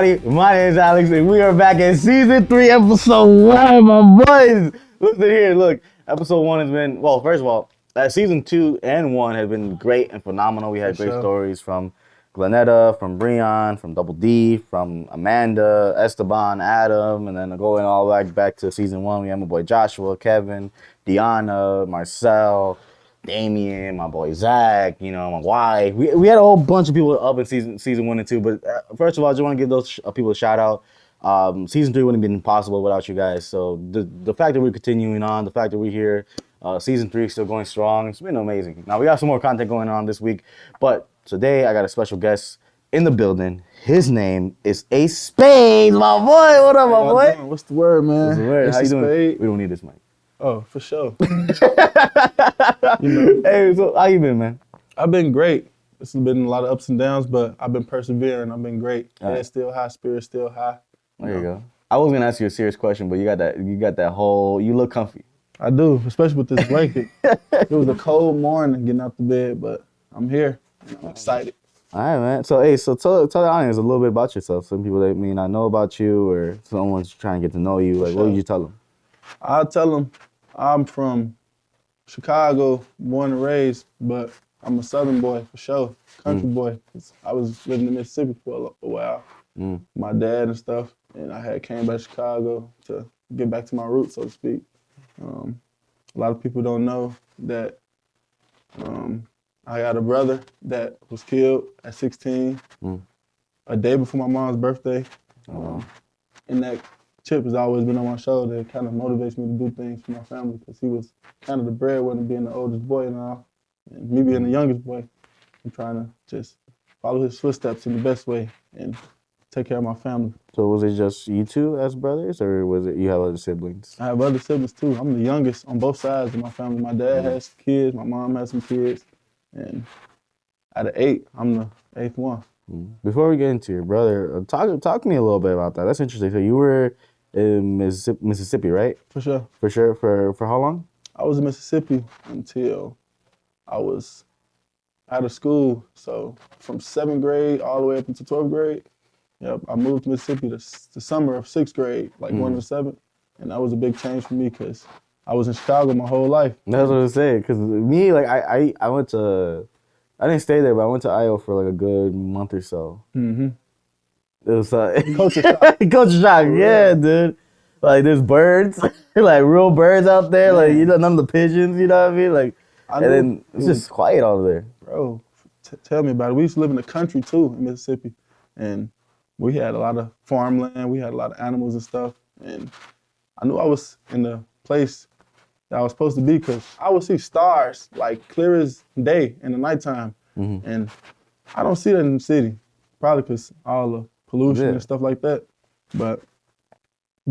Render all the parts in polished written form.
everybody. My name is Alex, and we are back in season 3, episode 1, my boys. Listen here, look. Episode 1 has been, well, first of all, season 2 and 1 have been great and phenomenal. We had great stories from Glenetta, from Breon, from Double D, from Amanda, Esteban, Adam, and then going all back to season 1, we had my boy Joshua, Kevin, Deanna, Marcel, Damien, my boy Zach, you know, my wife. We had a whole bunch of people up in season 1 and 2. But first of all, I just want to give those people a shout out. Season 3 wouldn't have been possible without you guys. So the fact that we're continuing on, the fact that we're here, season 3 is still going strong. It's been amazing. Now we got some more content going on this week, but today I got a special guest in the building. His name is Ace Spade, my boy. What up, my boy? What's the word, man? What's the word? How you doing? Spade. We don't need this mic. Oh, for sure. Hey, so how you been, man? I've been great. This has been a lot of ups and downs, but I've been persevering. I've been great. Head still high, spirit still high. There you go. I was gonna ask you a serious question, but you got that whole. You look comfy. I do, especially with this blanket. It was a cold morning getting out the bed, but I'm here. I'm excited. All right, man. So, hey, tell the audience a little bit about yourself. Some people that may not know about you, or someone's trying to get to know you. Like, what would you tell them? I'll tell them I'm from Chicago, born and raised, but I'm a Southern boy for sure, country boy. I was living in Mississippi for a while. My dad and stuff, and I had came back to Chicago to get back to my roots, so to speak. A lot of people don't know that I got a brother that was killed at 16, a day before my mom's birthday. And that chip has always been on my shoulder. It kind of motivates me to do things for my family because he was kind of the breadwinner, being the oldest boy now, and me being the youngest boy. I'm trying to just follow his footsteps in the best way and take care of my family. So was it just you two as brothers, or was it you have other siblings? I have other siblings too. I'm the youngest on both sides of my family. My dad has kids, my mom has some kids, and out of 8, I'm the 8th one. Before we get into your brother, talk to me a little bit about that. That's interesting. So you were in Mississippi, right? For sure. For sure. For how long? I was in Mississippi until I was out of school. So from 7th grade all the way up into 12th grade, I moved to Mississippi the summer of 6th grade, like 1 to 7th. And that was a big change for me because I was in Chicago my whole life. That's what I was saying. Because me, like, I went to, I didn't stay there, but I went to Iowa for like a good month or so. It was culture shock. Culture shock, yeah, dude. Like there's birds, like real birds out there, like none of the pigeons, you know what I mean? Like, and then it's just quiet over there. Bro, tell me about it. We used to live in the country too in Mississippi, and we had a lot of farmland. We had a lot of animals and stuff, and I knew I was in the place that I was supposed to be because I would see stars like clear as day in the nighttime, and I don't see that in the city, probably because all the pollution and stuff like that. But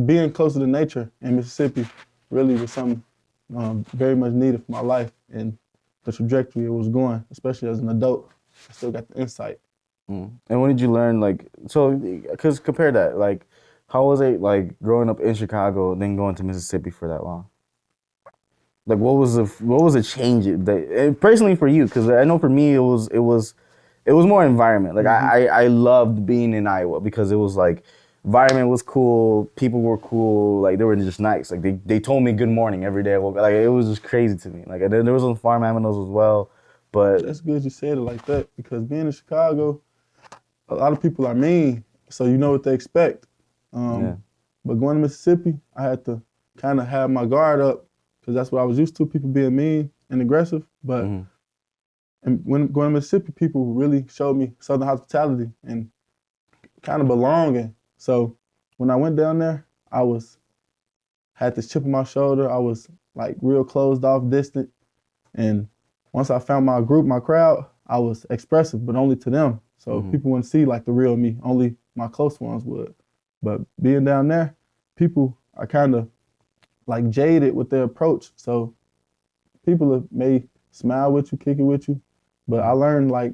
being closer to nature in Mississippi really was something very much needed for my life and the trajectory it was going, especially as an adult. I still got the insight. And when did you learn, like, so, because compare that, like, how was it, like, growing up in Chicago and then going to Mississippi for that long? Like, what was the change that, personally for you? Because I know for me, it was more environment. Like, I loved being in Iowa because it was like, environment was cool, people were cool, like they were just nice. Like they told me good morning every day I woke up. Like it was just crazy to me. Like and then there was some farm animals as well. But that's good you said it like that because being in Chicago, a lot of people are mean, so you know what they expect. But going to Mississippi, I had to kind of have my guard up because that's what I was used to, people being mean and aggressive. But and when going to Mississippi, people really showed me Southern hospitality and kind of belonging. So when I went down there, I had this chip on my shoulder. I was like real closed off, distant. And once I found my group, my crowd, I was expressive, but only to them. So people wouldn't see like the real me. Only my close ones would. But being down there, people are kind of like jaded with their approach. So people may smile with you, kick it with you, but I learned like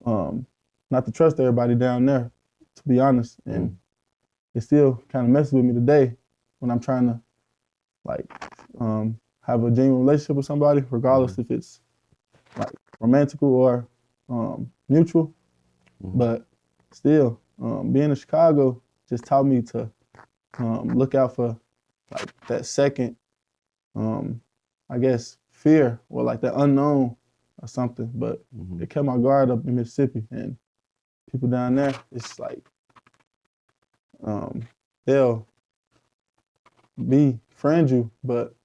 not to trust everybody down there, to be honest. And it still kind of messes with me today when I'm trying to like have a genuine relationship with somebody, regardless if it's like romantical or mutual. But still, being in Chicago just taught me to look out for like that second, I guess, fear or like the unknown or something. But it kept my guard up in Mississippi, and people down there, it's like they'll befriend you, but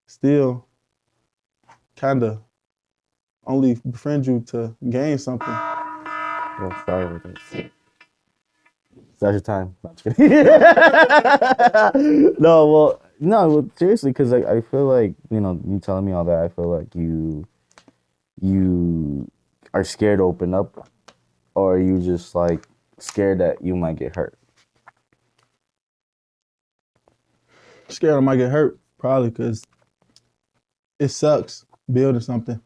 still kind of only befriend you to gain something. Well, sorry with this. That's your time. No, just kidding. No, seriously, because I feel like, you telling me all that, I feel like you are scared to open up, or are you just like scared that you might get hurt? Scared I might get hurt, probably, because it sucks building something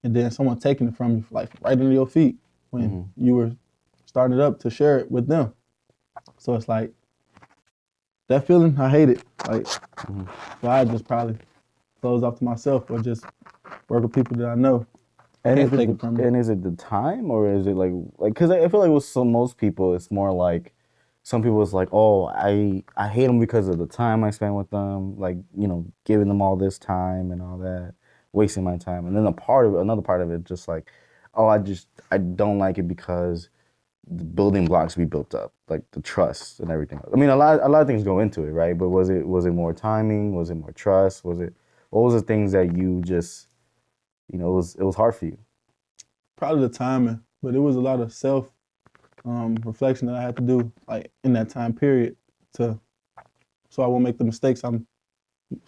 and then someone taking it from you, like right under your feet when you were starting it up to share it with them. So it's like that feeling, I hate it. Like, so I just probably close off to myself or just work with people that I know. And Can't take it from me. And is it the time, or is it like because I feel like with most people, it's more like some people it's like, oh, I hate them because of the time I spend with them, like, giving them all this time and all that, wasting my time. And then another part of it, just like, oh, I don't like it because the building blocks we built up, like the trust and everything. I mean, a lot of things go into it, right? But was it more timing? Was it more trust? What was the things that you just, it was hard for you? Probably the timing, but it was a lot of self reflection that I had to do, like in that time period, so I won't make the mistakes. So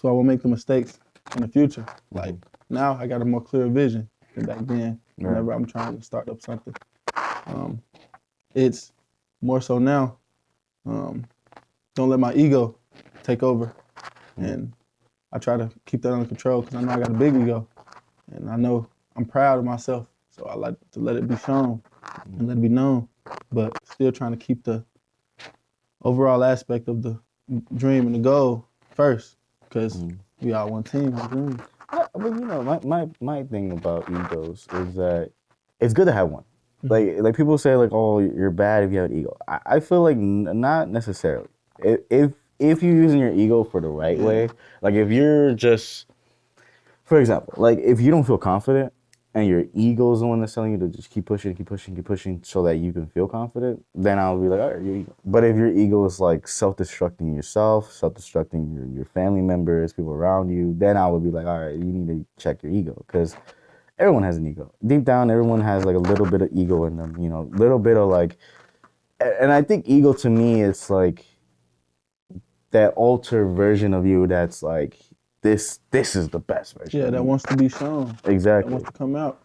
I won't make the mistakes in the future. Like now, I got a more clear vision than back then. Whenever I'm trying to start up something, it's more so now. Don't let my ego take over, and I try to keep that under control because I know I got a big ego, and I know I'm proud of myself. So I like to let it be shown and let it be known, but still trying to keep the overall aspect of the dream and the goal first, because we all one team, one dream. But my thing about egos is that it's good to have one. Like people say, like, oh, you're bad if you have an ego. I feel like not necessarily. If you're using your ego for the right way, like if you're just, for example, like if you don't feel confident and your ego is the one that's telling you to just keep pushing so that you can feel confident, then I'll be like, all right, your ego. But if your ego is like self-destructing yourself, self-destructing your family members, people around you, then I would be like, all right, you need to check your ego, because everyone has an ego. Deep down, everyone has like a little bit of ego in them, little bit of like, and I think ego to me is like that altered version of you that's like, this is the best version. Yeah, that wants to be shown. Exactly. That wants to come out.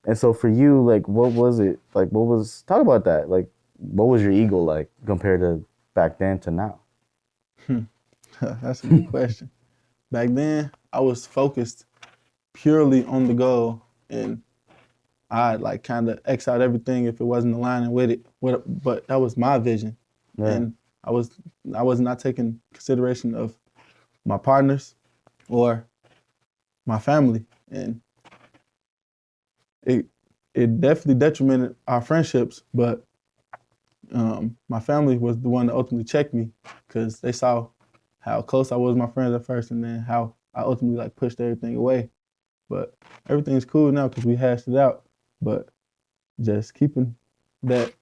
And so for you, like, what was it? Like, talk about that. Like, what was your ego like compared to back then to now? That's a good question. Back then, I was focused purely on the goal, and I'd like kind of X out everything if it wasn't aligning with it. But that was my vision. Yeah. And I was not taking consideration of my partners or my family, and it definitely detrimented our friendships. But my family was the one that ultimately checked me, because they saw how close I was with my friends at first, and then how I ultimately like pushed everything away. But everything's cool now because we hashed it out. But just keeping that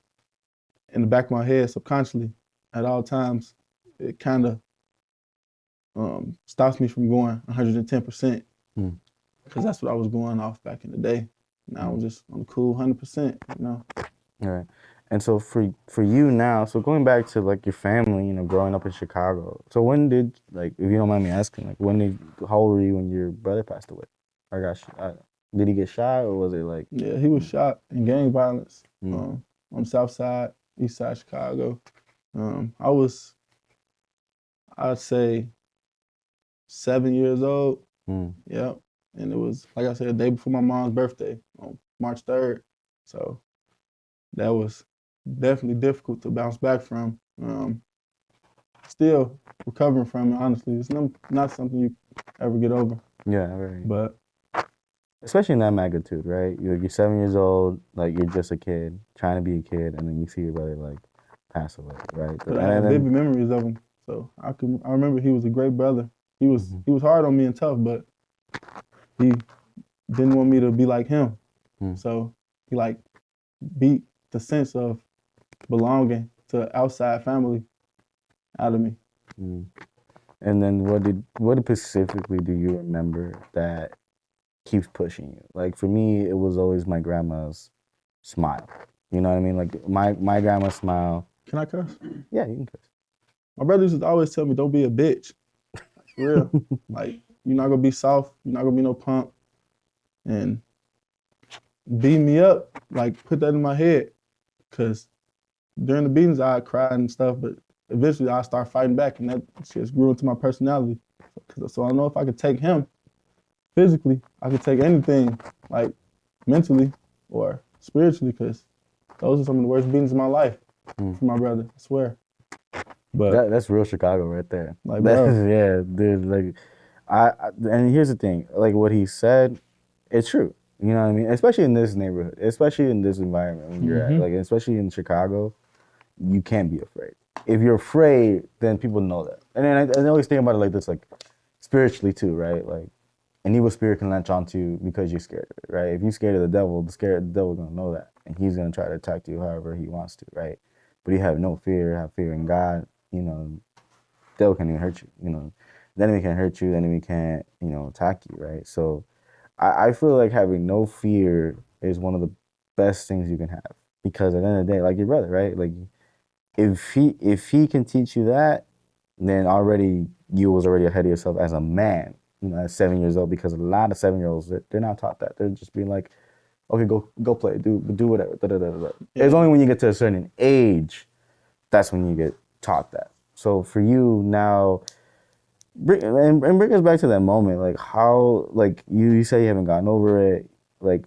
in the back of my head subconsciously at all times, it kind of stops me from going 110%, because that's what I was going off back in the day. Now I'm just on a cool 100%, All right. And so for you now, so going back to like your family, growing up in Chicago. So when did, like, if you don't mind me asking, like, how old were you when your brother passed away? Did he get shot, or was it like? Yeah, he was shot in gang violence on the south side, east side Chicago. I'd say 7 years old. Yep. And it was, like I said, the day before my mom's birthday on March 3rd. So that was definitely difficult to bounce back from. Still recovering from it, honestly. It's not something you ever get over. Yeah, right. But especially in that magnitude, right? You're 7 years old, like you're just a kid, trying to be a kid, and then you see your brother like pass away, right? But I have vivid memories of him. So I remember he was a great brother. He was hard on me and tough, but he didn't want me to be like him. So he like beat the sense of belonging to outside family out of me. And then what specifically do you remember that keeps pushing you? Like for me, it was always my grandma's smile. You know what I mean? Like my grandma's smile. Can I cuss? Yeah, you can cuss. My brother used to always tell me, don't be a bitch. For real. Like, you're not gonna be soft, you're not gonna be no punk. And beat me up, like put that in my head. Cause during the beatings I'd cry and stuff, but eventually I'd start fighting back and that just grew into my personality. So I know if I could take him physically, I could take anything, like mentally or spiritually, cause those are some of the worst beatings of my life from my brother, I swear. But that's real Chicago right there. Like, bro. Yeah, dude. Like, and here's the thing. Like what he said, it's true. You know what I mean? Especially in this neighborhood, especially in this environment when you're at, like, especially in Chicago, you can't be afraid. If you're afraid, then people know that. And then I always think about it like this, like spiritually too, right? Like, an evil spirit can latch onto you because you're scared of it, right? If you're scared of the devil's gonna know that, and he's gonna try to attack you however he wants to, right? But you have no fear, have fear in God. You know, devil can't even hurt you. You know, the enemy can't hurt you. The enemy can't, attack you, right? So, I feel like having no fear is one of the best things you can have, because at the end of the day, like your brother, right? Like, if he can teach you that, then already you was already ahead of yourself as a man. At 7 years old, because a lot of 7-year-olds they're not taught that. They're just being like, okay, go play, do whatever. Yeah. It's only when you get to a certain age that's when you get taught that. So for you now, bring us back to that moment. Like how, like you say you haven't gotten over it. Like,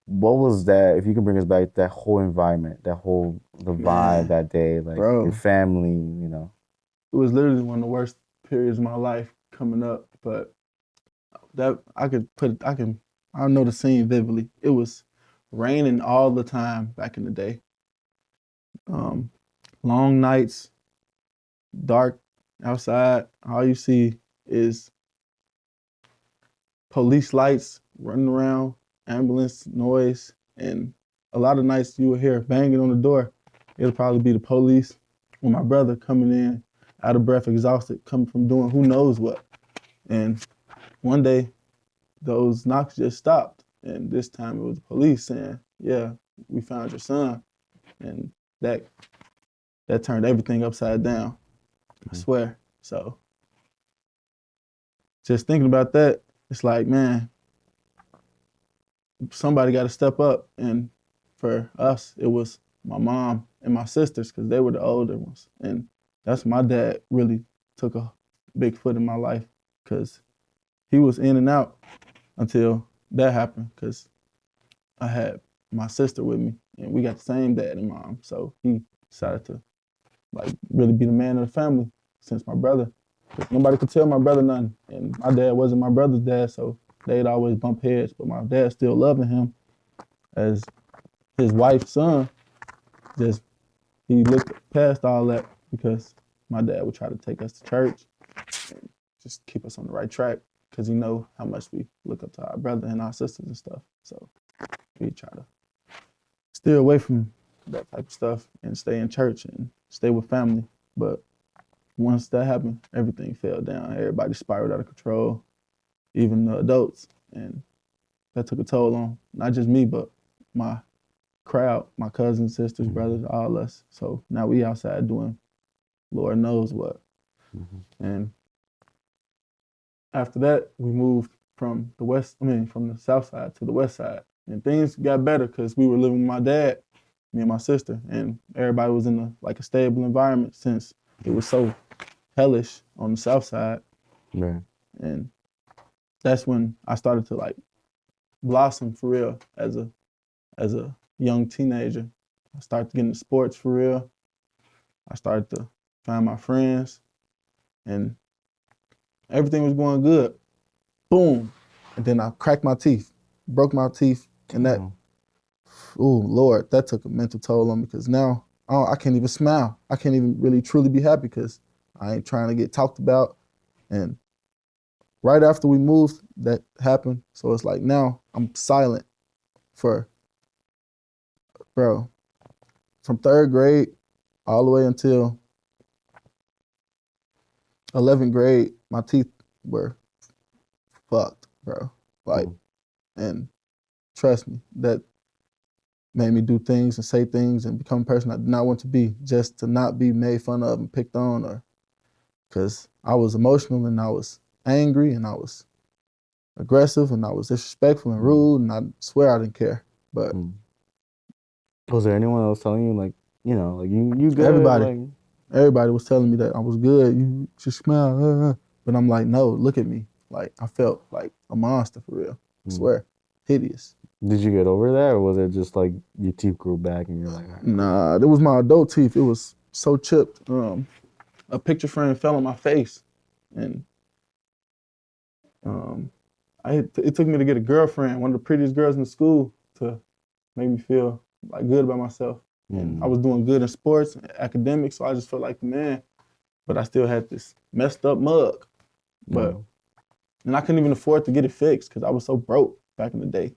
what was that? If you can bring us back, that whole environment, the vibe that day, like your family, It was literally one of the worst periods of my life coming up, but that I know the scene vividly. It was raining all the time back in the day. Long nights, dark outside. All you see is police lights running around, ambulance noise, and a lot of nights you will hear banging on the door. It'll probably be the police or my brother coming in, out of breath, exhausted, coming from doing who knows what. And one day, those knocks just stopped. And this time it was the police saying, yeah, we found your son. And that turned everything upside down, I swear. So just thinking about that, it's like, man, somebody got to step up. And for us, it was my mom and my sisters, because they were the older ones. And that's my dad really took a big foot in my life, because he was in and out until that happened, because I had my sister with me and we got the same dad and mom. So he decided to really be the man of the family since my brother. Nobody could tell my brother nothing. And my dad wasn't my brother's dad, so they'd always bump heads. But my dad still loving him as his wife's son. Just, he looked past all that, because my dad would try to take us to church and just keep us on the right track, because he know how much we look up to our brother and our sisters and stuff. So we try to steer away from that type of stuff and stay in church and stay with family. But once that happened, everything fell down. Everybody spiraled out of control, even the adults. And that took a toll on not just me, but my crowd, my cousins, sisters, brothers, all us. So now we outside doing Lord knows what. And after that, we moved from the south side to the west side. And things got better because we were living with my dad, me and my sister, and everybody was in a stable environment, since it was so hellish on the south side. Right. And that's when I started to blossom for real as a young teenager. I started getting into sports for real. I started to find my friends, and everything was going good. Boom. And then I cracked my teeth, broke my teeth, and that, oh Lord, that took a mental toll on me, because now I can't even smile. I can't even really truly be happy because I ain't trying to get talked about. And right after we moved, that happened. So it's like now I'm silent for, bro, from 3rd grade all the way until 11th grade, my teeth were fucked, bro. Like, and trust me, that made me do things and say things and become a person I did not want to be, just to not be made fun of and picked on, or because I was emotional and I was angry and I was aggressive and I was disrespectful and rude, and I swear I didn't care. But was there anyone else telling you, like, you know, like you good? Everybody. Everybody was telling me that I was good. You should smile. But I'm like, no, look at me. Like, I felt like a monster for real. I swear. Hideous. Did you get over that, or was it just like your teeth grew back and you're like, right. Nah, it was my adult teeth. It was so chipped. A picture frame fell on my face, and it took me to get a girlfriend, one of the prettiest girls in the school, to make me feel like good about myself. And I was doing good in sports and academics, so I just felt like the man. But I still had this messed up mug. But and I couldn't even afford to get it fixed because I was so broke back in the day.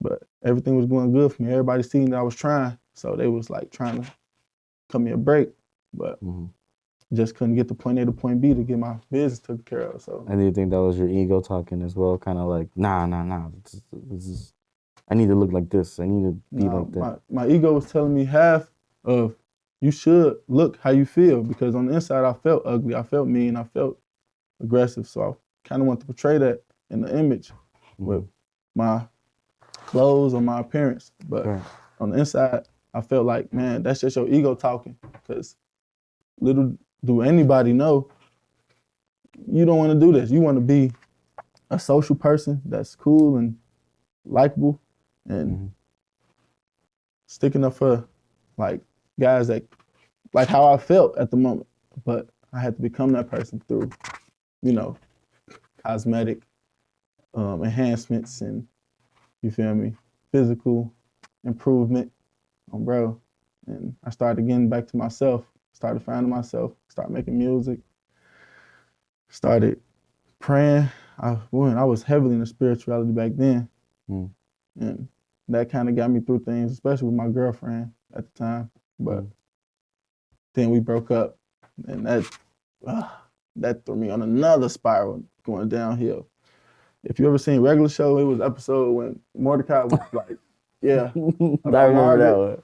But everything was going good for me. Everybody seen that I was trying, so they was like trying to cut me a break. But just couldn't get to point A to point B to get my business taken care of. So. And do you think that was your ego talking as well? Kind of like, nah. This is, I need to look like this. I need to be like that. My ego was telling me half of, you should look how you feel, because on the inside I felt ugly, I felt mean, I felt aggressive. So I kind of want to portray that in the image with my clothes or my appearance. But on the inside, I felt like, man, that's just your ego talking, because little do anybody know, you don't want to do this. You want to be a social person that's cool and likable and sticking up for like guys that like how I felt at the moment. But I had to become that person through, you know, cosmetic enhancements and, you feel me, physical improvement, bro. And I started getting back to myself, started finding myself, started making music, started praying. I was heavily into spirituality back then. And that kind of got me through things, especially with my girlfriend at the time. But then we broke up, and that threw me on another spiral going downhill. If you ever seen Regular Show, it was an episode when Mordecai was like, yeah. I remember that one.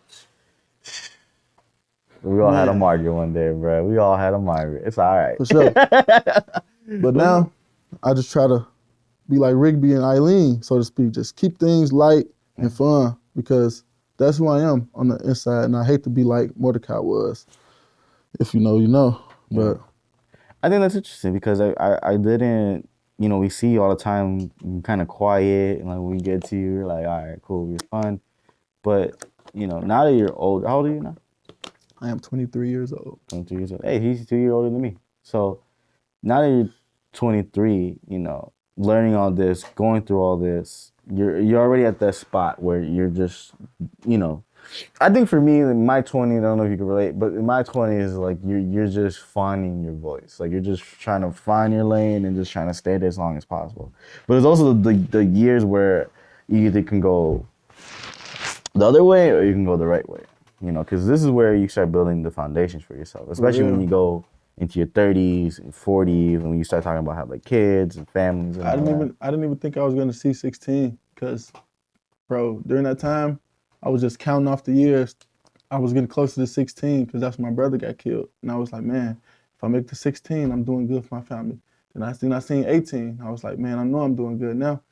We all had a Margaret one day, bro. We all had a Margaret. It's all right. For sure. But now, I just try to be like Rigby and Eileen, so to speak. Just keep things light and fun, because that's who I am on the inside, and I hate to be like Mordecai was. If you know, you know. But I think that's interesting, because I didn't, you know, we see you all the time, kind of quiet, and like when we get to you, you're like, all right, cool, you're fun. But, you know, now that you're old, how old are you now? I am 23 years old. 23 years old. Hey, he's 2 years older than me. So now that you're 23, you know, learning all this, going through all this, you're already at that spot where you're just, you know, I think for me, in my 20s, I don't know if you can relate, but in my 20s, like you're just finding your voice. Like you're just trying to find your lane and just trying to stay there as long as possible. But it's also the years where you either can go the other way or you can go the right way. You know, because this is where you start building the foundations for yourself, especially when you go into your 30s and 40s, and when you start talking about having like kids and families. And I didn't even think I was gonna see 16, because, bro, during that time, I was just counting off the years. I was getting closer to 16 because that's when my brother got killed, and I was like, man, if I make the 16, I'm doing good for my family. Then I seen 18. I was like, man, I know I'm doing good now.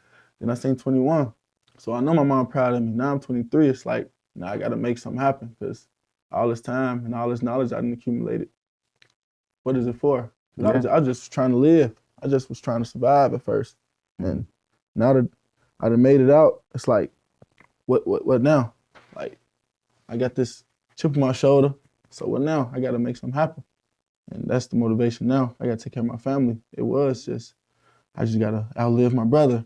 Then I seen 21, so I know my mom proud of me. Now I'm 23. It's like, now I got to make something happen, because all this time and all this knowledge I didn't accumulate it. What is it for? I was just trying to live. I just was trying to survive at first. And now that I done made it out, it's like, what now? Like, I got this chip on my shoulder, so what now? I got to make something happen. And that's the motivation now. I got to take care of my family. It was just, I just got to outlive my brother.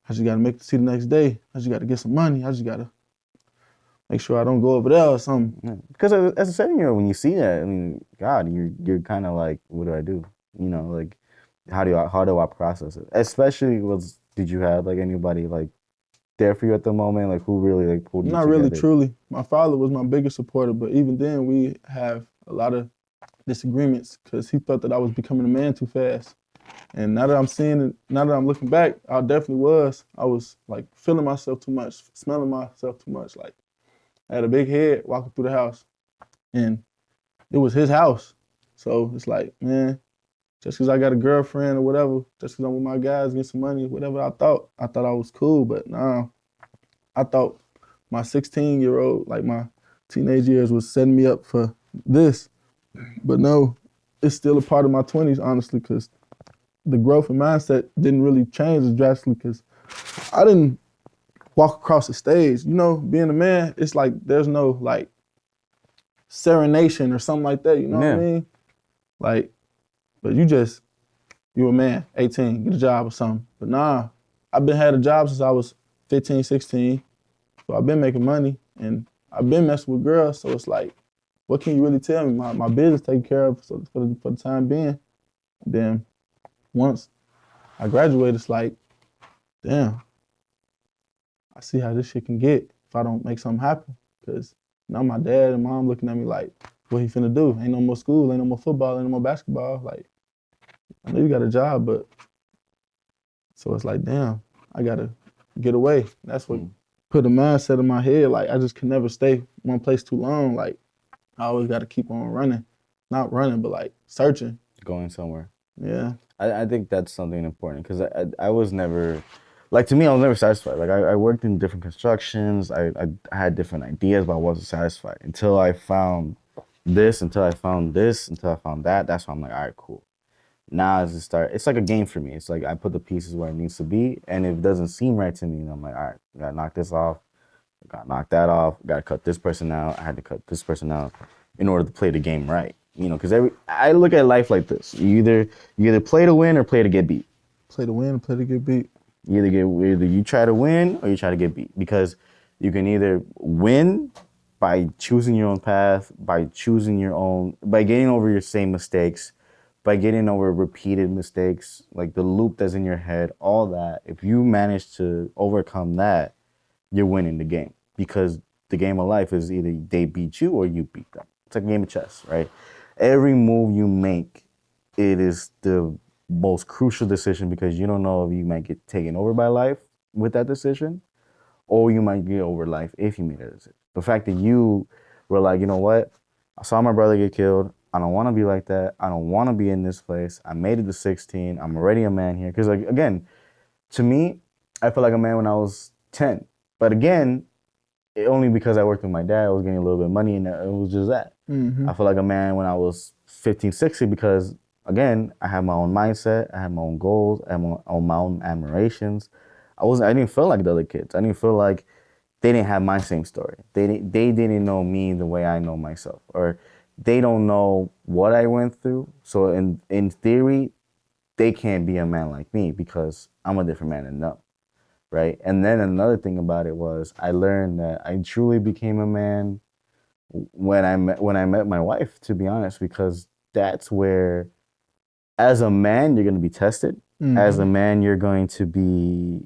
I just got to make it to the next day. I just got to get some money. I just got to make sure I don't go over there or something. Yeah. Because as a 7-year-old, when you see that, I mean, God, you're kind of like, what do I do? You know, like, how do I process it? Especially did you have like anybody like there for you at the moment, like who really like pulled you Not together? really, truly. My father was my biggest supporter, but even then, we have a lot of disagreements because he thought that I was becoming a man too fast. And now that I'm seeing it, now that I'm looking back, I definitely was. I was like feeling myself too much, smelling myself too much. Like I had a big head walking through the house, and it was his house. So it's like, man, just because I got a girlfriend or whatever, just because I'm with my guys, get some money, whatever I thought I was cool. But nah, I thought my 16-year-old, like my teenage years, was setting me up for this. But no, it's still a part of my 20s, honestly, because the growth and mindset didn't really change as drastically because I didn't walk across the stage. You know, being a man, it's like there's no like serenation or something like that. You know what I mean? Like, but you a man, 18, get a job or something. But nah, I've been had a job since I was 15, 16. So I've been making money and I've been messing with girls. So it's like, what can you really tell me? My business taken care of for the time being. Then once I graduated, it's like, damn, I see how this shit can get if I don't make something happen. Because now my dad and mom looking at me like, what he finna do? Ain't no more school, ain't no more football, ain't no more basketball. Like, I know you got a job, but so it's like, damn, I gotta get away. That's what put a mindset in my head. Like, I just can never stay one place too long. Like, I always gotta keep on running. Not running, but like searching. Going somewhere. Yeah. I think that's something important because I was never, like to me, I was never satisfied. Like I worked in different constructions. I had different ideas, but I wasn't satisfied until I found this, until I found this, until I found that. That's why I'm like, all right, cool. Now as it start, it's like a game for me. It's like I put the pieces where it needs to be, and if it doesn't seem right to me, then I'm like, all right, I gotta knock this off, I gotta knock that off, I gotta cut this person out. I had to cut this person out in order to play the game right. You know, because I look at life like this: you either play to win or play to get beat. Play to win or play to get beat. Either you try to win or you try to get beat, because you can either win by choosing your own path, by getting over your same mistakes, by getting over repeated mistakes, like the loop that's in your head, all that. If you manage to overcome that, you're winning the game, because the game of life is either they beat you or you beat them. It's like a game of chess, right? Every move you make, it is the most crucial decision, because you don't know if you might get taken over by life with that decision, or you might get over life if you made that decision. The fact that you were like, you know what? I saw my brother get killed. I don't want to be like that. I don't want to be in this place. I made it to 16. I'm already a man here. Because like, again, to me, I felt like a man when I was 10. But again, only because I worked with my dad, I was getting a little bit of money, and it was just that. I felt like a man when I was 15, 16, because again, I had my own mindset, I had my own goals, I had my own admirations. I didn't feel like the other kids. I didn't feel like they didn't have my same story. They didn't know me the way I know myself, or they don't know what I went through. So in theory, they can't be a man like me because I'm a different man than them. Right. And then another thing about it was I learned that I truly became a man when I met my wife, to be honest, because that's where, as a man, you're going to be tested. As a man, you're going to be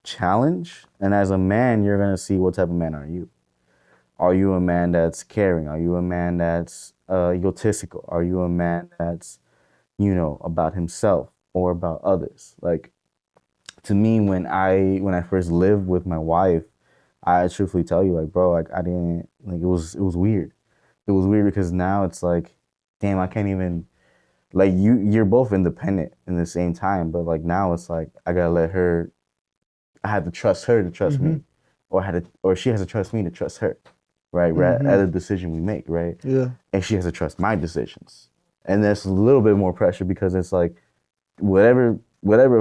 challenged. And as a man, you're going to see what type of man are you. Are you a man that's caring? Are you a man that's egotistical? Are you a man that's, about himself or about others? Like, to me, when I first lived with my wife, I truthfully tell you, like, bro, like I didn't, like, it was weird. It was weird because now it's like, damn, I can't even, like, you're both independent in the same time, but like now it's like I had to trust her to trust me, or she has to trust me to trust her, right? At a decision we make, right? Yeah. And she has to trust my decisions, and there's a little bit more pressure because it's like, whatever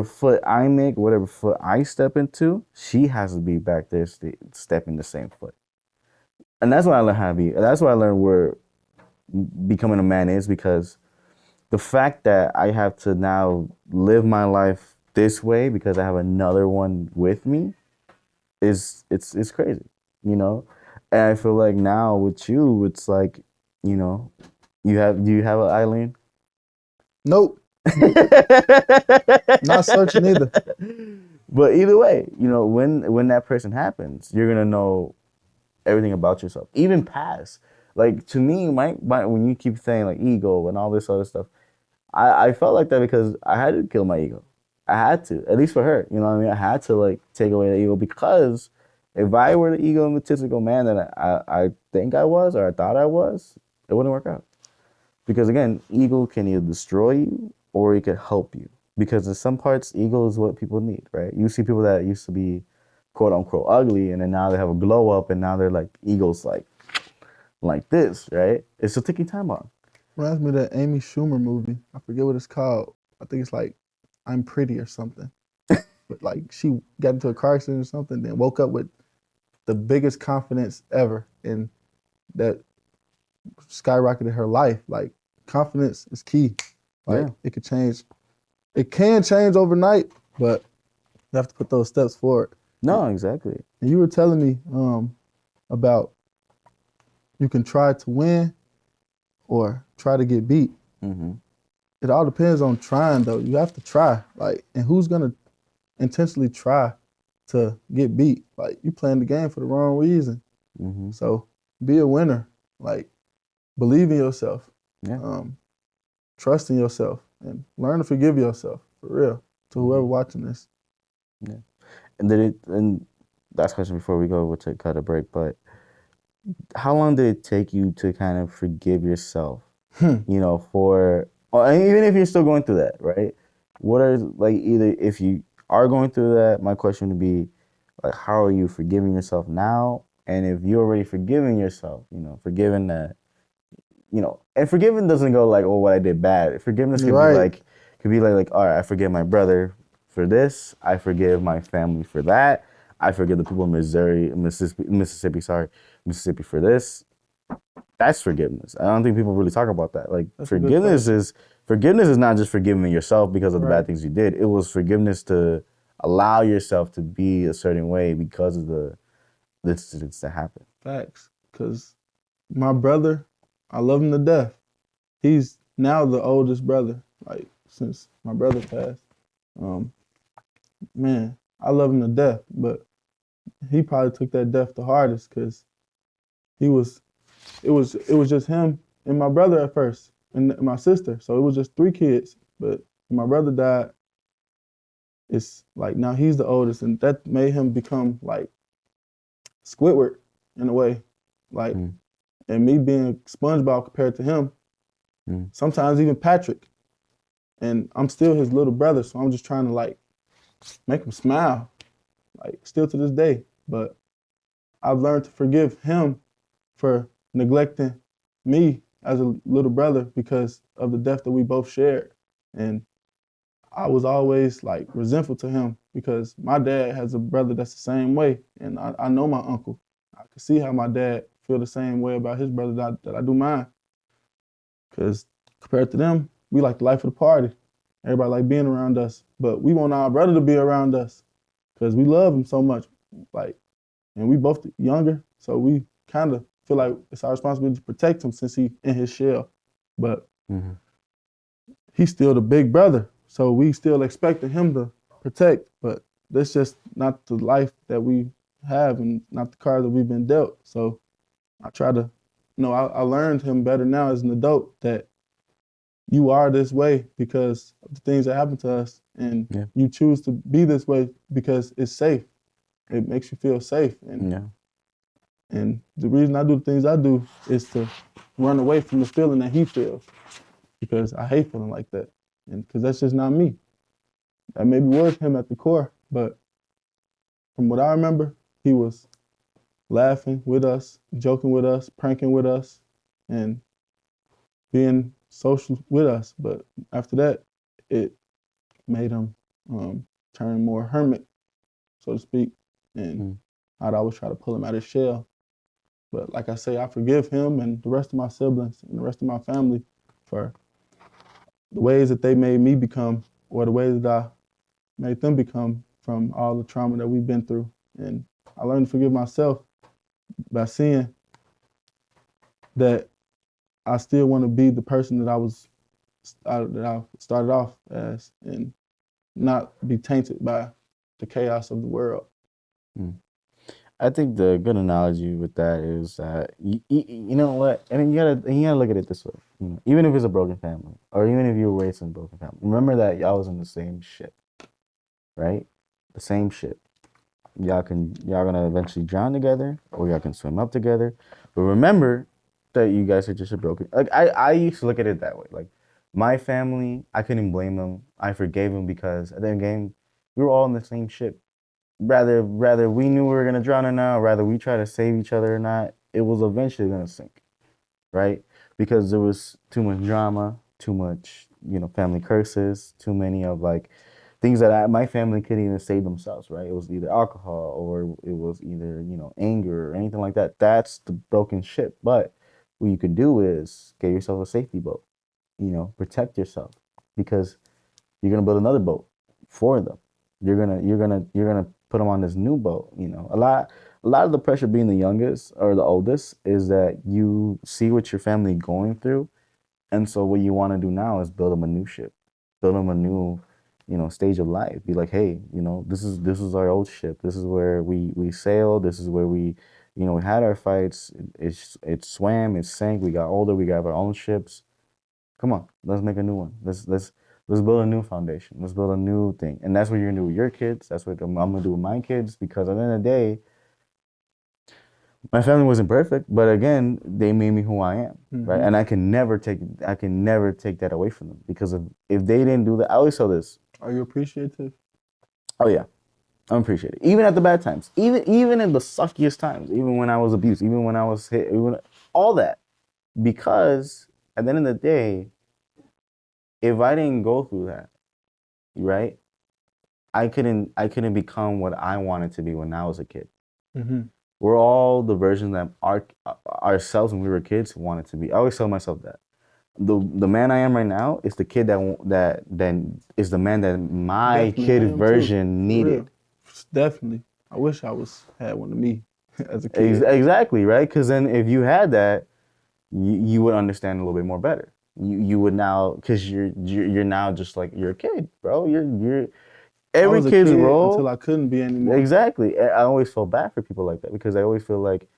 foot I make, whatever foot I step into, she has to be back there stepping the same foot. And that's what I learned how to be. That's what I learned where becoming a man is, because the fact that I have to now live my life this way because I have another one with me it's crazy, And I feel like now with you, it's like, you know, do you have an Eileen? Nope, not searching either. But either way, you know, when that person happens, you're gonna know everything about yourself, even past. Like to me, my when you keep saying like ego and all this other stuff, I felt like that because I had to kill my ego. I had to, at least for her. You know what I mean? I had to like take away the ego because if I were the egotistical man that I think I was or I thought I was, it wouldn't work out. Because again, ego can either destroy you or it can help you. Because in some parts, ego is what people need, right? You see people that used to be quote unquote ugly and then now they have a glow up and now they're like egos like this, right? It's a ticking time bomb. Reminds me of that Amy Schumer movie. I forget what it's called. I think it's like I'm Pretty or something. But like she got into a car accident or something, then woke up with the biggest confidence ever, and that skyrocketed her life. Like confidence is key. Like Yeah. it could change. It can change overnight, but you have to put those steps forward. No, exactly. And you were telling me about you can try to win or try to get beat. Mm-hmm. It all depends on trying though. You have to try. Like, and who's gonna intentionally try to get beat? Like you playing the game for the wrong reason. Mm-hmm. So be a winner. Like believe in yourself. Yeah. Trust in yourself and learn to forgive yourself for real. To whoever watching this. Yeah. And last question before we go to cut a break, but how long did it take you to kind of forgive yourself? You know, or even if you're still going through that, right? What are like either if you are going through that, my question would be like, how are you forgiving yourself now? And if you're already forgiving yourself, you know, forgiving that, you know, and forgiving doesn't go like, oh, what I did bad. Forgiveness could Right. be like, all right, I forgive my brother for this. I forgive my family for that. I forgive the people in Mississippi for this. That's forgiveness. I don't think people really talk about that. Like That's a good forgiveness is not just forgiving yourself because of the Right. bad things you did. It was forgiveness to allow yourself to be a certain way because of the incidents that happened. Facts. Cause my brother, I love him to death. He's now the oldest brother, like since my brother passed. Man, I love him to death, but he probably took that death the hardest because it was just him and my brother at first and my sister. So it was just 3 kids. But when my brother died, it's like now he's the oldest, and that made him become like Squidward in a way. Like, and me being SpongeBob compared to him, sometimes even Patrick. And I'm still his little brother, so I'm just trying to like make him smile, like still to this day. But I've learned to forgive him for neglecting me as a little brother because of the death that we both shared. And I was always like resentful to him because my dad has a brother that's the same way. And I know my uncle. I can see how my dad feel the same way about his brother that I do mine. Because compared to them, we like the life of the party. Everybody like being around us. But we want our brother to be around us because we love him so much. Like, and we both younger, so we kind of feel like it's our responsibility to protect him since he in his shell. But he's still the big brother, so we still expecting him to protect. But that's just not the life that we have and not the card that we've been dealt. So I try to, I learned him better now as an adult that you are this way because of the things that happen to us, and you choose to be this way because it's safe. It makes you feel safe. And the reason I do the things I do is to run away from the feeling that he feels because I hate feeling like that. And because that's just not me. That maybe was him at the core, but from what I remember, he was laughing with us, joking with us, pranking with us, and being social with us. But after that, it made him turn more hermit, so to speak. And I'd always try to pull him out of his shell. But like I say, I forgive him and the rest of my siblings and the rest of my family for the ways that they made me become or the ways that I made them become from all the trauma that we've been through. And I learned to forgive myself by seeing that I still want to be the person that I started off as, and not be tainted by the chaos of the world. I think the good analogy with that is that you know what, I mean, you gotta look at it this way. You know, even if it's a broken family, or even if you were raised in a broken family, remember that y'all was in the same ship, right? The same ship. Y'all gonna eventually drown together, or y'all can swim up together. But remember that you guys are just a broken. Like I used to look at it that way. Like my family, I couldn't blame them. I forgave them because at the end of the game, we were all in the same ship. Rather we knew we were gonna drown or not, rather we try to save each other or not, it was eventually gonna sink, right? Because there was too much drama, too much, family curses, too many of like things that my family couldn't even save themselves, right? It was either alcohol or it was either, anger or anything like that. That's the broken ship. But what you could do is get yourself a safety boat, protect yourself because you're gonna build another boat for them. You're gonna put them on this new boat. A lot of the pressure being the youngest or the oldest is that you see what your family going through, and so what you want to do now is build them a new ship, build them a new, stage of life. Be like, hey, this is our old ship. This is where we sailed. This is where we had our fights. It swam. It sank. We got older. We got our own ships. Come on, let's make a new one. Let's build a new foundation. Let's build a new thing. And that's what you're gonna do with your kids. That's what I'm gonna do with my kids. Because at the end of the day, my family wasn't perfect, but again, they made me who I am, right? And I can never take that away from them because if they didn't do that, I always tell this. Are you appreciative? Oh yeah, I'm appreciative. Even at the bad times, even in the suckiest times, even when I was abused, even when I was hit, even all that, because at the end of the day, if I didn't go through that, right, I couldn't become what I wanted to be when I was a kid. Mm-hmm. We're all the version that ourselves when we were kids wanted to be. I always tell myself that the man I am right now is the kid that is the man that my Definitely, I kid am version too. needed. Definitely. I wish I had one of me as a kid. Exactly, right? Because then if you had that, you would understand a little bit more better. You would now, because you're now just like you're a kid, bro. You're I every was a kid's kid role. until I couldn't be anymore. Exactly. I always feel bad for people like that because I always feel like,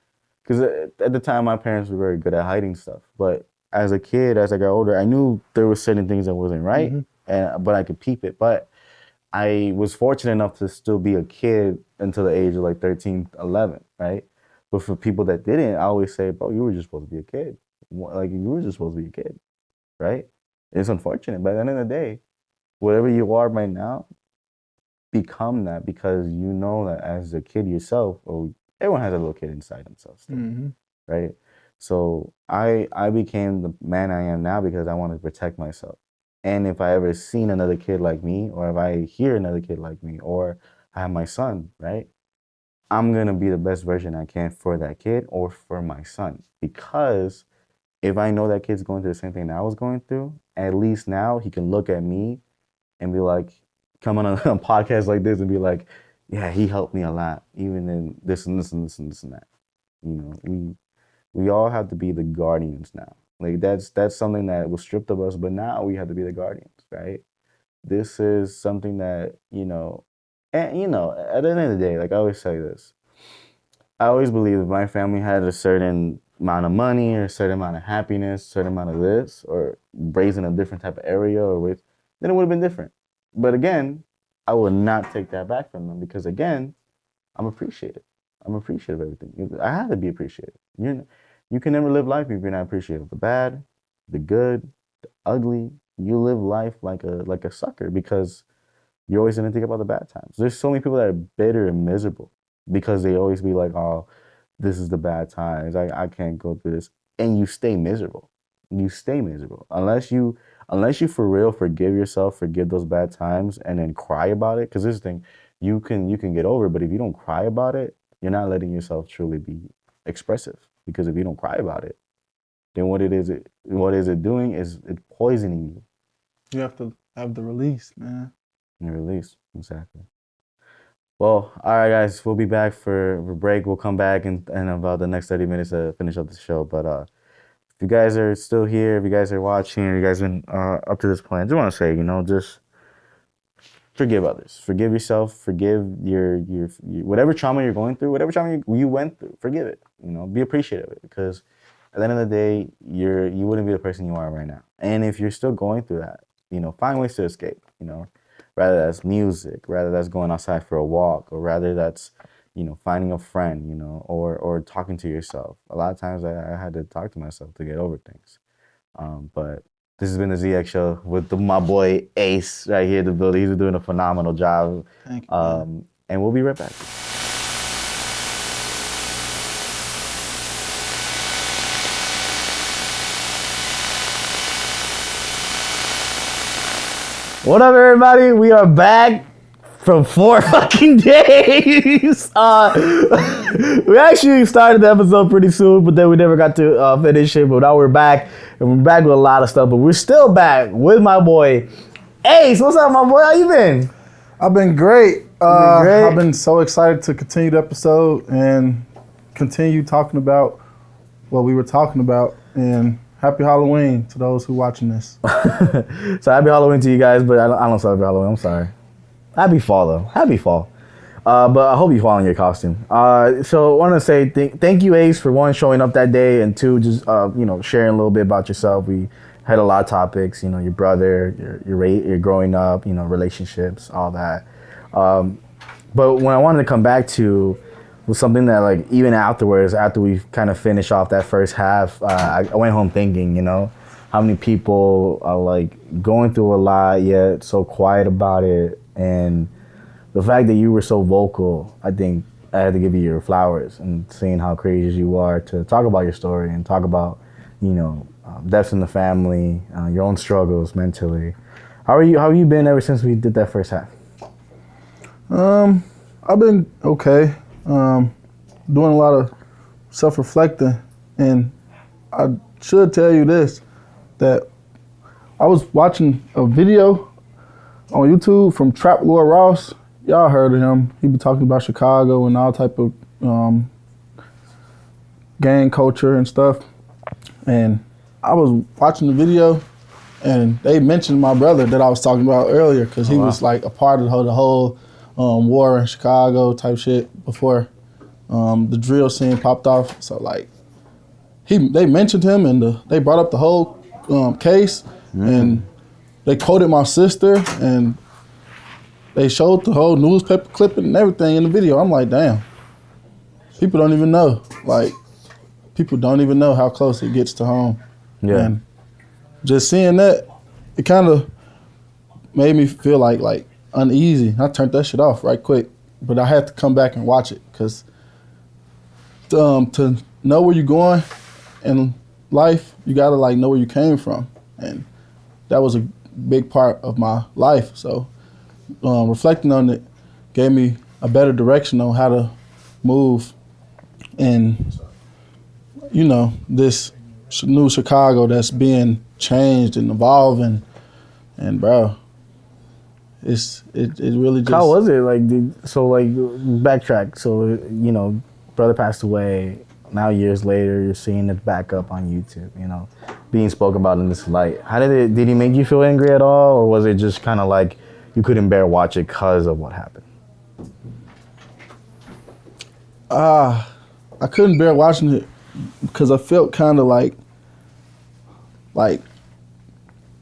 because at the time my parents were very good at hiding stuff. But as a kid, as I got older, I knew there were certain things that wasn't right, but I could peep it. But I was fortunate enough to still be a kid until the age of like 13, 11, right? But for people that didn't, I always say, bro, you were just supposed to be a kid. Like, you were just supposed to be a kid, right? It's unfortunate, but at the end of the day, whatever you are right now, become that because you know that as a kid yourself, or everyone has a little kid inside themselves, still, right? So I became the man I am now because I want to protect myself. And if I ever seen another kid like me, or if I hear another kid like me, or I have my son, right? I'm gonna be the best version I can for that kid or for my son. Because if I know that kid's going through the same thing that I was going through, at least now he can look at me and be like, come on a podcast like this and be like, yeah, he helped me a lot, even in this and this and this and this and that. We all have to be the guardians now. Like that's something that was stripped of us, but now we have to be the guardians, right? This is something that, and at the end of the day, like I always say this, I always believe if my family had a certain amount of money or a certain amount of happiness, certain amount of this, or raised in a different type of area or with, then it would have been different. But again, I will not take that back from them because again, I'm appreciative. I'm appreciative of everything. I have to be appreciative. You can never live life if you're not appreciative of the bad, the good, the ugly. You live life like a sucker because you're always gonna think about the bad times. There's so many people that are bitter and miserable because they always be like, oh, this is the bad times. I can't go through this. And you stay miserable. You stay miserable. Unless you for real forgive yourself, forgive those bad times, and then cry about it. Because this thing, you can get over it, but if you don't cry about it, you're not letting yourself truly be expressive. Because if you don't cry about it, then what is it doing is it poisoning you. You have to have the release, man. And release, exactly. Well, all right, guys, we'll be back for break. We'll come back in about the next 30 minutes to finish up the show. But if you guys are still here, if you guys are watching, or you guys been up to this point, I just want to say, just forgive others, forgive yourself, forgive your whatever trauma you're going through, whatever trauma you went through, forgive it. Be appreciative of it, because at the end of the day, you wouldn't be the person you are right now. And if you're still going through that, find ways to escape. Rather that's music, rather that's going outside for a walk, or rather that's finding a friend, or talking to yourself. A lot of times I had to talk to myself to get over things. But this has been the ZX Show with my boy Ace right here in the building. He's doing a phenomenal job. Thank you. And we'll be right back. What up, everybody? We are back from 4 fucking days. We actually started the episode pretty soon, but then we never got to finish it. But now we're back, and we're back with a lot of stuff. But we're still back with my boy Ace. What's up, my boy? How you been? I've been great. Great. I've been so excited to continue the episode and continue talking about what we were talking about. And happy Halloween to those who watching this. So happy Halloween to you guys, but I don't celebrate Halloween. I'm sorry. Happy fall though. Happy fall. But I hope you fall in your costume. So I want to say thank you, Ace, for one, showing up that day, and two, just sharing a little bit about yourself. We had a lot of topics. Your brother, your growing up, relationships, all that. But when I wanted to come back to was something that, like, even afterwards, after we kind of finished off that first half, I went home thinking, how many people are like going through a lot yet so quiet about it. And the fact that you were so vocal, I think I had to give you your flowers, and seeing how courageous you are to talk about your story and talk about, deaths in the family, your own struggles mentally. How have you been ever since we did that first half? I've been okay. Doing a lot of self-reflecting, and I should tell you this, that I was watching a video on YouTube from Trap Lord Ross. Y'all heard of him. He be talking about Chicago and all type of gang culture and stuff. And I was watching the video, and they mentioned my brother that I was talking about earlier, because he was like a part of the whole war in Chicago type shit before the drill scene popped off. So like, they mentioned him, and they brought up the whole case, and they quoted my sister, and they showed the whole newspaper clipping and everything in the video. I'm like, damn, people don't even know. Like, people don't even know how close it gets to home. Yeah. And just seeing that, it kind of made me feel like uneasy. I turned that shit off right quick, but I had to come back and watch it, because to know where you're going in life, you gotta like know where you came from, and that was a big part of my life. So reflecting on it gave me a better direction on how to move in, this new Chicago that's being changed and evolving. And bro, it really just. How was it? Backtrack. So, brother passed away. Now years later, you're seeing it back up on YouTube, being spoken about in this light. How did he make you feel angry at all? Or was it just kind of like you couldn't bear watch it because of what happened? I couldn't bear watching it because I felt kind of like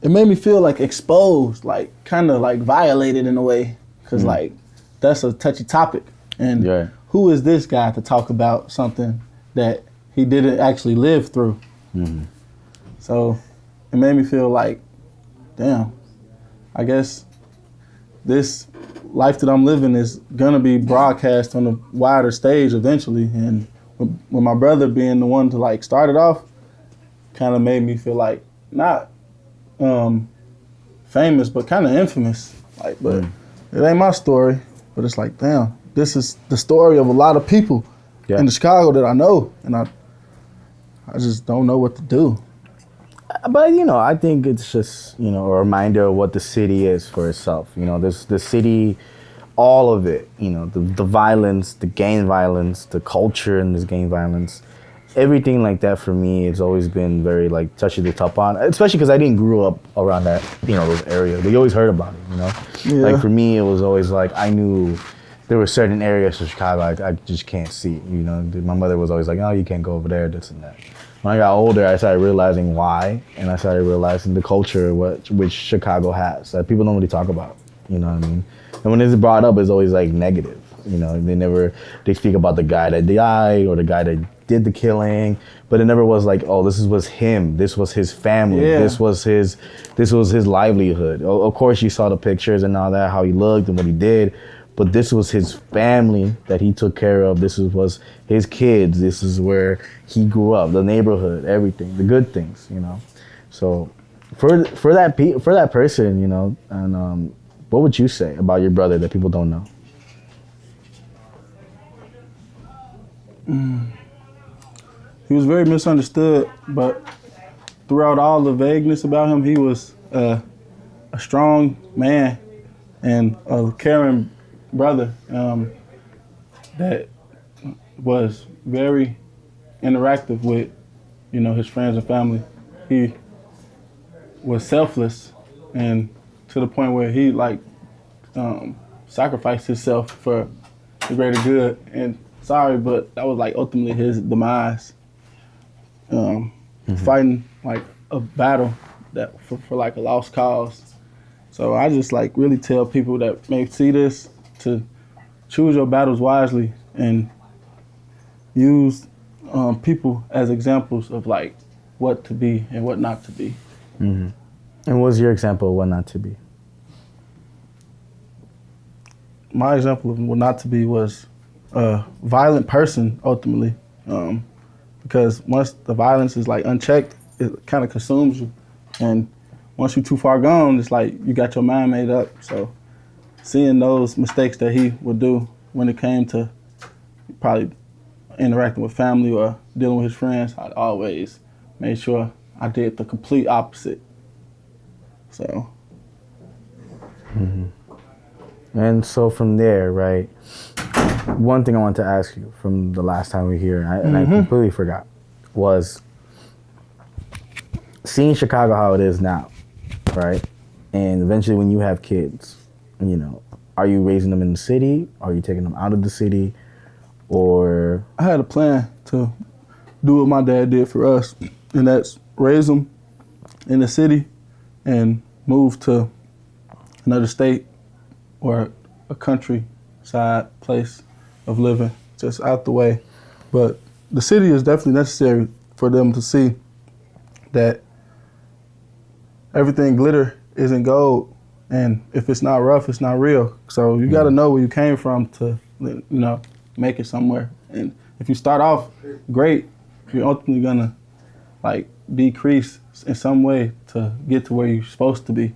it made me feel like exposed, like kind of like violated in a way, because like that's a touchy topic, and who is this guy to talk about something that he didn't actually live through? So it made me feel like, damn, I guess this life that I'm living is gonna be broadcast on a wider stage eventually. And with my brother being the one to like start it off, kind of made me feel like not famous, but kind of infamous. Like, but it ain't my story. But it's like, damn, this is the story of a lot of people in Chicago that I know, and I just don't know what to do. But I think it's just a reminder of what the city is for itself. The city all of it, you know, the violence, the gang violence, the culture in this gang violence, everything like that for me has always been very like touchy to top on, especially because I didn't grow up around that, you know, those areas. We always heard about it, you know. Yeah. Like for me, it was always like I knew there were certain areas of Chicago I just can't see, you know. My mother was always like, oh, you can't go over there, this and that. When I got older, I started realizing why, and I started realizing the culture which Chicago has that people don't really talk about, you know what I mean? And when it's brought up, it's always like negative. You know, they speak about the guy that died or the guy that did the killing, but it never was like, oh, was him. This was his family. Yeah. This was his livelihood. Of course, you saw the pictures and all that, how he looked and what he did, but this was his family that he took care of. This was his kids. This is where he grew up, the neighborhood, everything, the good things, you know. So for that person, you know, and what would you say about your brother that people don't know? He was very misunderstood, but throughout all the vagueness about him, he was a strong man and a caring brother that was very interactive with, you know, his friends and family. He was selfless, and to the point where he sacrificed himself for the greater good. And sorry, but that was like ultimately his demise. Fighting like a battle that for like a lost cause. So I just like really tell people that may see this to choose your battles wisely and use people as examples of like what to be and what not to be. Mm-hmm. And what's your example of what not to be? My example of what not to be was a violent person ultimately. Because once the violence is like unchecked, it kind of consumes you. And once you're too far gone, it's like you got your mind made up. So seeing those mistakes that he would do when it came to probably interacting with family or dealing with his friends, I'd always made sure I did the complete opposite. So. Mm-hmm. And so from there, right, one thing I wanted to ask you from the last time we were here, and I completely forgot, was seeing Chicago how it is now, right? And eventually when you have kids, you know, are you raising them in the city? Are you taking them out of the city? Or? I had a plan to do what my dad did for us, and that's raise them in the city and move to another state or a countryside place of living, just out the way. But the city is definitely necessary for them to see that everything glitter isn't gold, and if it's not rough, it's not real. So you got to know where you came from to, you know, make it somewhere. And if you start off great, you're ultimately gonna like decrease in some way to get to where you're supposed to be.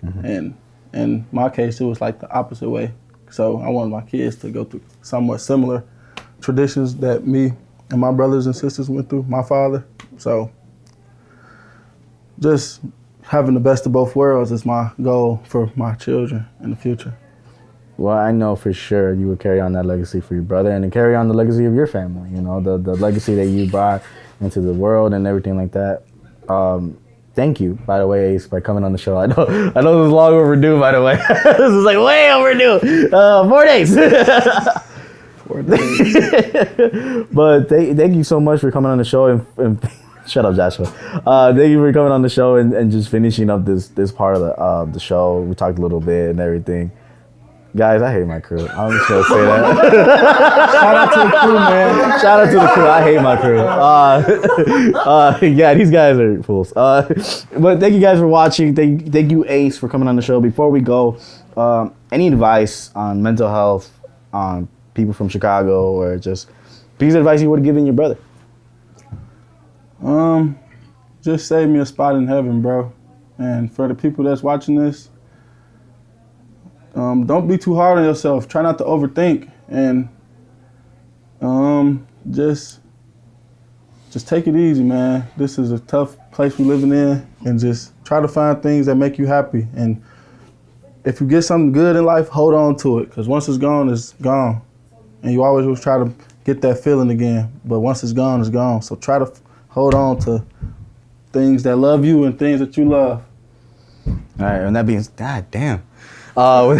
Mm-hmm. And in my case, it was like the opposite way. So I wanted my kids to go through somewhat similar traditions that me and my brothers and sisters went through, my father. So just having the best of both worlds is my goal for my children in the future. Well, I know for sure you will carry on that legacy for your brother and to carry on the legacy of your family, you know, the legacy that you brought into the world and everything like that. Thank you, by the way, Ace, by coming on the show. I know this is long overdue, by the way. This is like way overdue. 4 days. 4 days. But thank you so much for coming on the show and shut up, Joshua. Thank you for coming on the show and just finishing up this part of the show. We talked a little bit and everything. Guys, I hate my crew. I'm just gonna say that. Shout out to the crew, man. Shout out to the crew. I hate my crew. Yeah, these guys are fools. But thank you guys for watching. Thank you, Ace, for coming on the show. Before we go, any advice on mental health, on people from Chicago, or just piece of advice you would have given your brother? Just save me a spot in heaven, bro. And for the people that's watching this, don't be too hard on yourself. Try not to overthink, and just take it easy, man. This is a tough place we're living in, and just try to find things that make you happy. And if you get something good in life, hold on to it. Because once it's gone, and you always will try to get that feeling again. But once it's gone, it's gone. So try to hold on to things that love you and things that you love. All right, and that being, God damn. With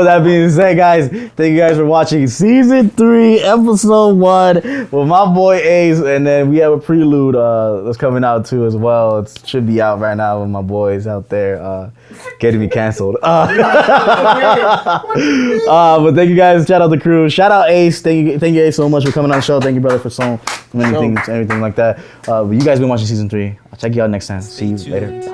that being said, guys, thank you guys for watching season 3, episode 1 with my boy Ace, and then we have a prelude that's coming out too as well. It should be out right now with my boys out there getting me canceled. But thank you guys. Shout out the crew. Shout out Ace. Thank you Ace so much for coming on the show. Thank you, brother, for so many things, everything like that. But you guys been watching season 3. I'll check you out next time. See you later.